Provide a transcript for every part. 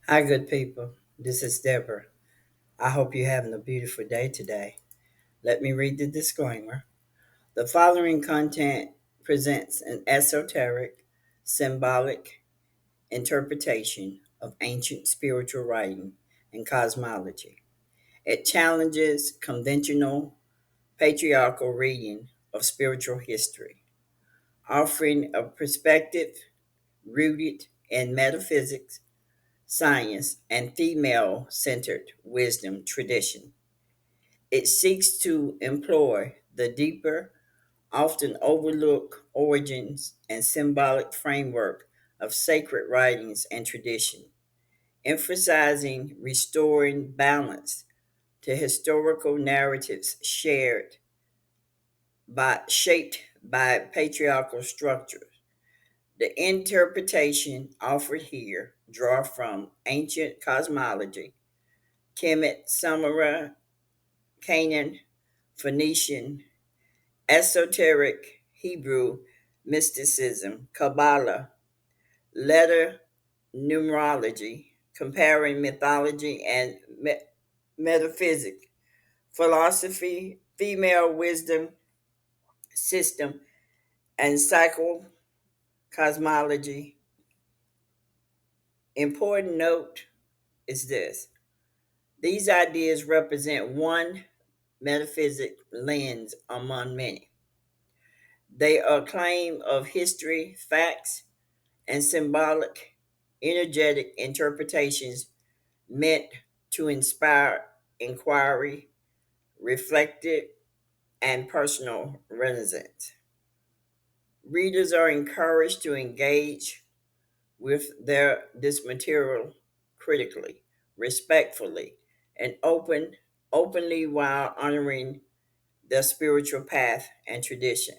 Hi, good people. This is Deborah. I hope you're having a beautiful day today. Let me read the disclaimer. The following content presents an esoteric, symbolic interpretation of ancient spiritual writing and cosmology. It challenges conventional patriarchal reading of spiritual history, offering a perspective rooted in metaphysics, science, and female centered wisdom tradition. It seeks to employ the deeper, often overlooked origins and symbolic framework of sacred writings and tradition, emphasizing restoring balance to historical narratives shaped by patriarchal structures. The interpretation offered here draw from ancient cosmology, Kemet, Sumeria, Canaan, Phoenician, Esoteric Hebrew, mysticism, Kabbalah, letter numerology, comparing mythology and metaphysics, philosophy, female wisdom system, and cyclical cosmology. Important note is this: these ideas represent one metaphysic lens among many. They are claim of history, facts, and symbolic, energetic interpretations meant to inspire inquiry, reflective, and personal resonance. Readers are encouraged to engage with this material critically, respectfully, and openly while honoring their spiritual path and tradition.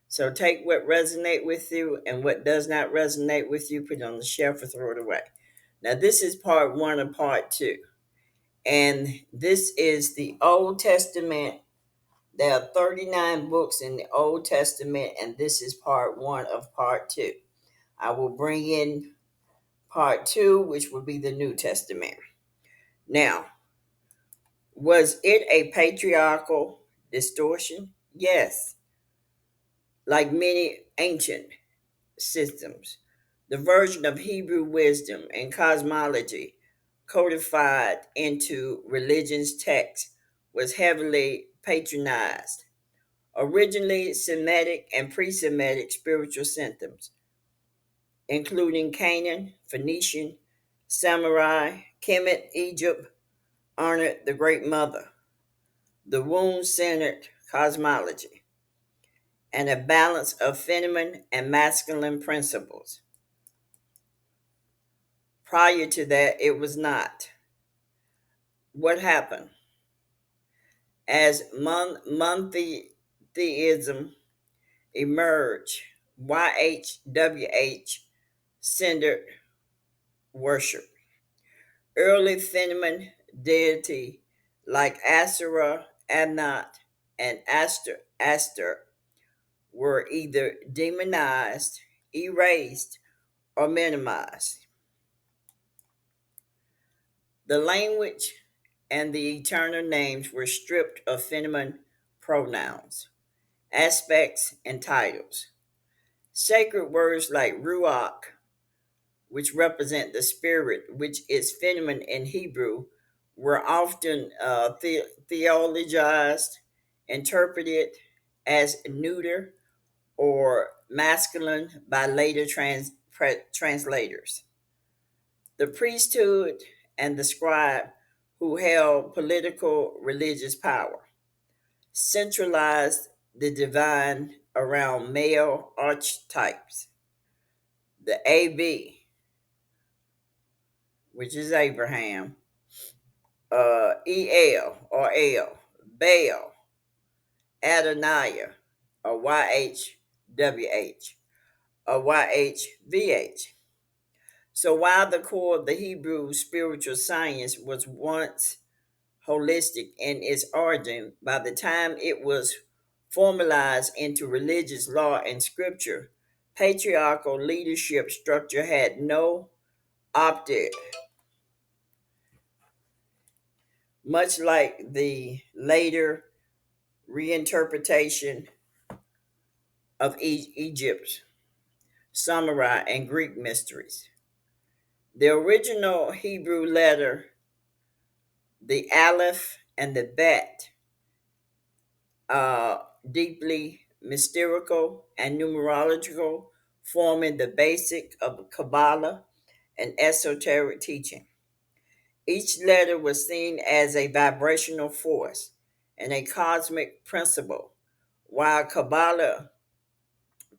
So take what resonate with you and what does not resonate with you, put it on the shelf or throw it away. Now this is part one of part two. And this is the Old Testament. There are 39 books in the Old Testament, and this is part one of part two. I will bring in part two, which will be the New Testament. Now, was it a patriarchal distortion? Yes, like many ancient systems. The version of Hebrew wisdom and cosmology codified into religion's text was heavily patronized. Originally Semitic and pre Semitic spiritual systems, including Canaan, Phoenician, Samurai, Kemet, Egypt, honored the Great Mother, the womb centered cosmology, and a balance of feminine and masculine principles. Prior to that, it was not. What happened? As monotheism emerged, YHWH centered worship. Early feminine deity like Asura, Adnat, and Aster were either demonized, erased, or minimized. The language and the eternal names were stripped of feminine pronouns, aspects, and titles. Sacred words like ruach, which represent the spirit, which is feminine in Hebrew, were often theologized, interpreted as neuter or masculine by later translators. The priesthood and the scribe, who held political religious power, centralized the divine around male archetypes. The AB, which is Abraham, El or El, Baal, Adoniah, or YHWH, or YHVH. So while the core of the Hebrew spiritual science was once holistic in its origin, by the time it was formalized into religious law and scripture, patriarchal leadership structure had no opted much like the later reinterpretation of Egypt's Sumeria and Greek mysteries. The original Hebrew letter, the Aleph and the Bet, are deeply mystical and numerological, forming the basic of Kabbalah and esoteric teaching. Each letter was seen as a vibrational force and a cosmic principle, while Kabbalah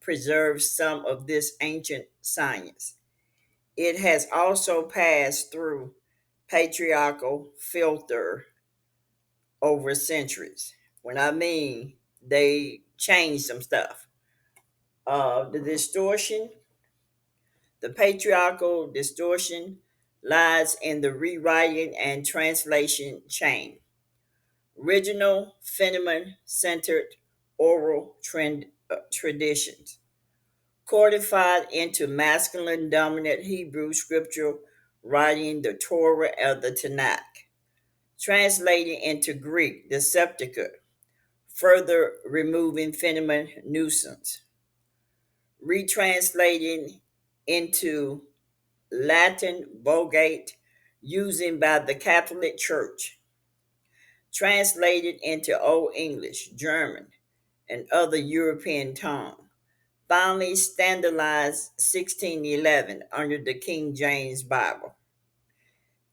preserves some of this ancient science. It has also passed through patriarchal filter over centuries. When I mean they changed some stuff. The distortion, the patriarchal distortion lies in the rewriting and translation chain. Original phenomenon centered oral traditions, codified into masculine dominant Hebrew scriptural writing, the Torah of the Tanakh, translated into Greek, the Septuagint, further removing phenomenon nuisance, retranslating into Latin Vulgate, using by the Catholic Church, translated into Old English, German, and other European tongues. Finally standardized 1611 under the King James Bible.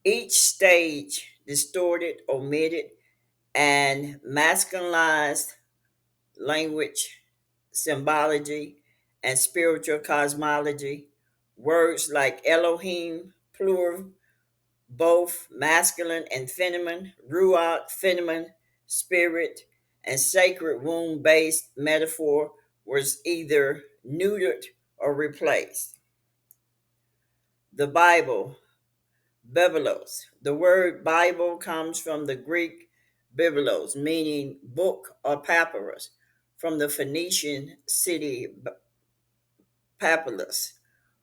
Each stage distorted, omitted, and masculinized language, symbology, and spiritual cosmology. Words like Elohim, plural, both masculine and feminine, ruach, feminine, spirit, and sacred womb based metaphor was either neutered or replaced. The Bible, Biblos. The word Bible comes from the Greek biblos, meaning book or papyrus, from the Phoenician city Papyrus,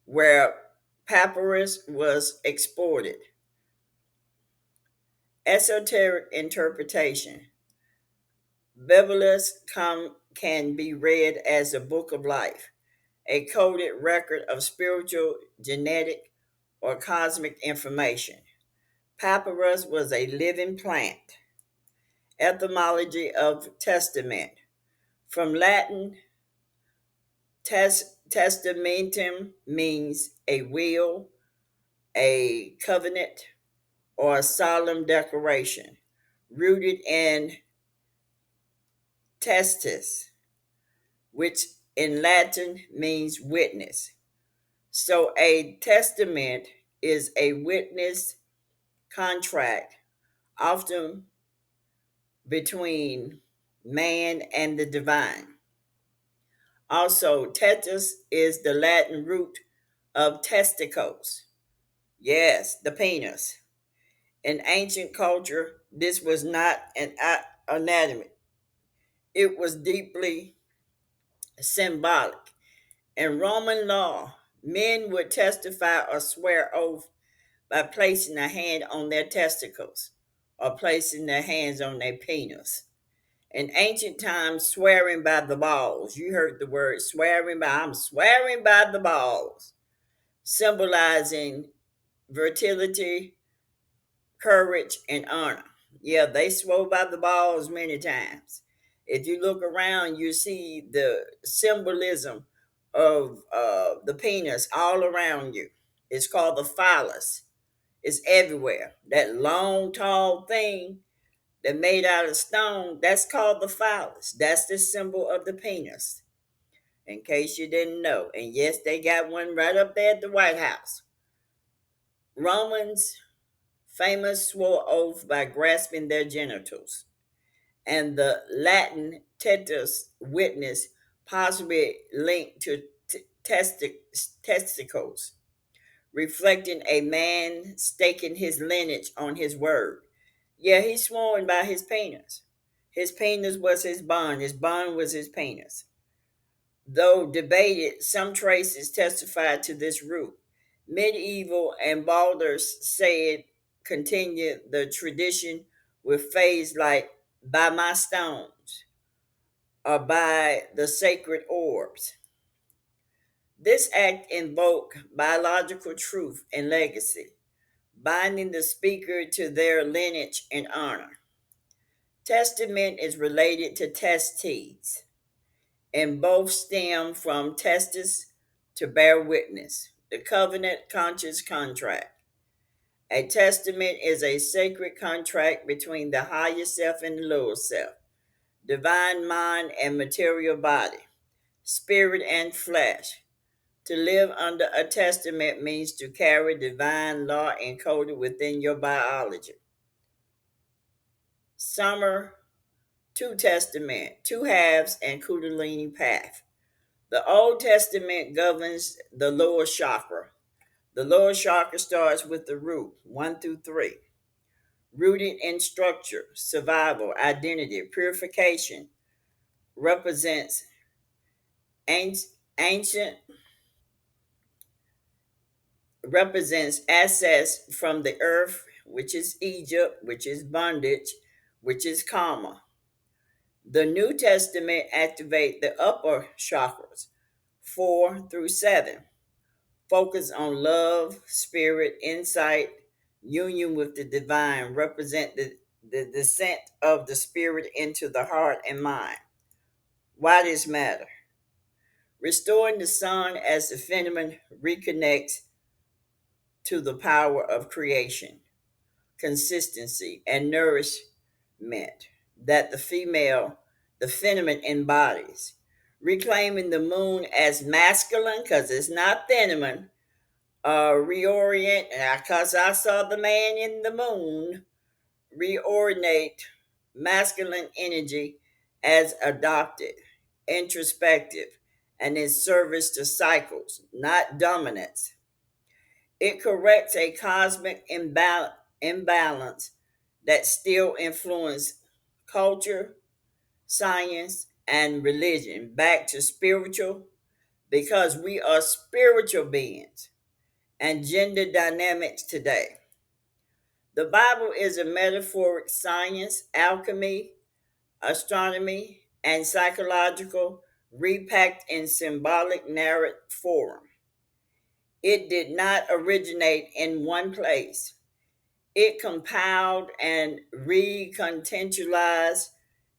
where papyrus was exported. Esoteric interpretation. Biblos can be read as a book of life, a coded record of spiritual, genetic, or cosmic information. Papyrus was a living plant. Etymology of testament. From Latin, testamentum means a will, a covenant, or a solemn declaration, rooted in testis, which in Latin means witness. So a testament is a witness contract, often between man and the divine. Also, testis is the Latin root of testicles. Yes, the penis. In ancient culture, this was not an anatomy. It was deeply symbolic. In Roman law, men would testify or swear oath by placing a hand on their testicles or placing their hands on their penis. In ancient times, swearing by the balls. You heard the word swearing by, I'm swearing by the balls, symbolizing fertility, courage, and honor. Yeah, they swore by the balls many times. If you look around, you see the symbolism of the penis all around you. It's called the phallus. It's everywhere. That long, tall thing that made out of stone, that's called the phallus. That's the symbol of the penis, in case you didn't know. And yes, they got one right up there at the White House. Romans famous swore oath by grasping their genitals, and the Latin tetus, witness, possibly linked to testicles, reflecting a man staking his lineage on his word. Yeah, he sworn by his penis. His penis was his bond was his penis. Though debated, some traces testified to this root. Medieval and Balders said continued the tradition with phase like by my stones or by the sacred orbs. This act invoked biological truth and legacy, binding the speaker to their lineage and honor. Testament is related to testes, and both stem from testis to bear witness, the covenant conscious contract. A testament is a sacred contract between the higher self and the lower self, divine mind and material body, spirit and flesh. To live under a testament means to carry divine law encoded within your biology. Summer, two testament, two halves, and Kundalini path. The Old Testament governs the lower chakra. The lower chakra starts with the root, 1 through 3. Rooted in structure, survival, identity, purification, represents ancient represents access from the earth, which is Egypt, which is bondage, which is karma. The New Testament activate the upper chakras, 4 through 7. Focus on love, spirit, insight, union with the divine, represent the descent of the spirit into the heart and mind. Why this matter? Restoring the sun as the phenomenon reconnects to the power of creation, consistency, and nourishment that the phenomenon embodies. Reclaiming the moon as masculine, because it's not feminine, reorient, because I saw the man in the moon, reordinate masculine energy as adopted, introspective, and in service to cycles, not dominance. It corrects a cosmic imbalance that still influences culture, science, and religion back to spiritual, because we are spiritual beings and gender dynamics today. The Bible is a metaphoric science, alchemy, astronomy, and psychological repacked in symbolic narrative form. It did not originate in one place. It compiled and recontextualized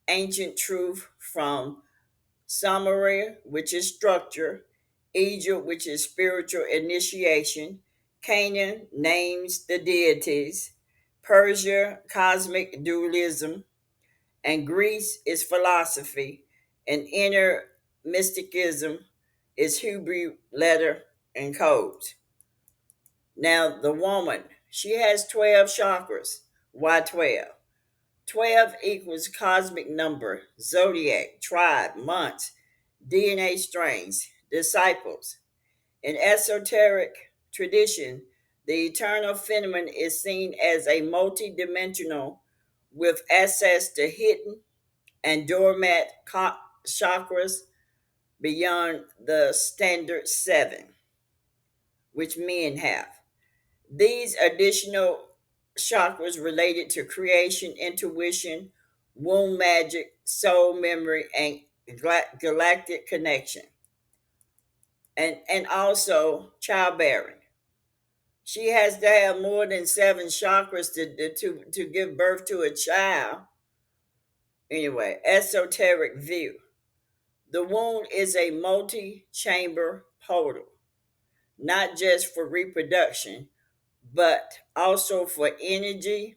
ancient truth from Sumeria, which is structure, Egypt, which is spiritual initiation, Canaan names the deities, Persia, cosmic dualism, and Greece is philosophy, and inner mysticism is Hebrew letter and codes. Now, the woman, she has 12 chakras. Why 12? 12 equals cosmic number, zodiac, tribe, months, DNA strains, disciples. In esoteric tradition, the eternal phenomenon is seen as a multidimensional with access to hidden and dormant chakras beyond the standard seven, which men have. These additional chakras related to creation, intuition, womb magic, soul memory, and galactic connection, and also childbearing. She has to have more than seven chakras to give birth to a child. Anyway, esoteric view. The womb is a multi chamber portal, not just for reproduction, but also for energy,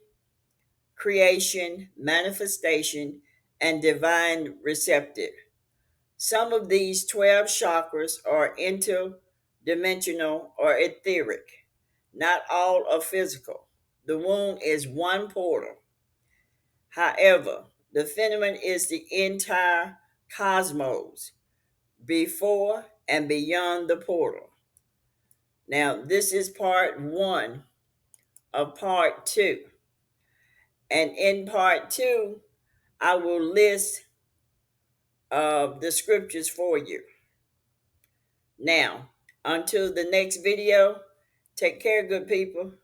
creation, manifestation, and divine receptive. Some of these 12 chakras are interdimensional or etheric. Not all are physical. The womb is one portal. However, the phenomenon is the entire cosmos before and beyond the portal. Now, this is part one of part two. And in part two, I will list the scriptures for you. Now, until the next video, take care, good people.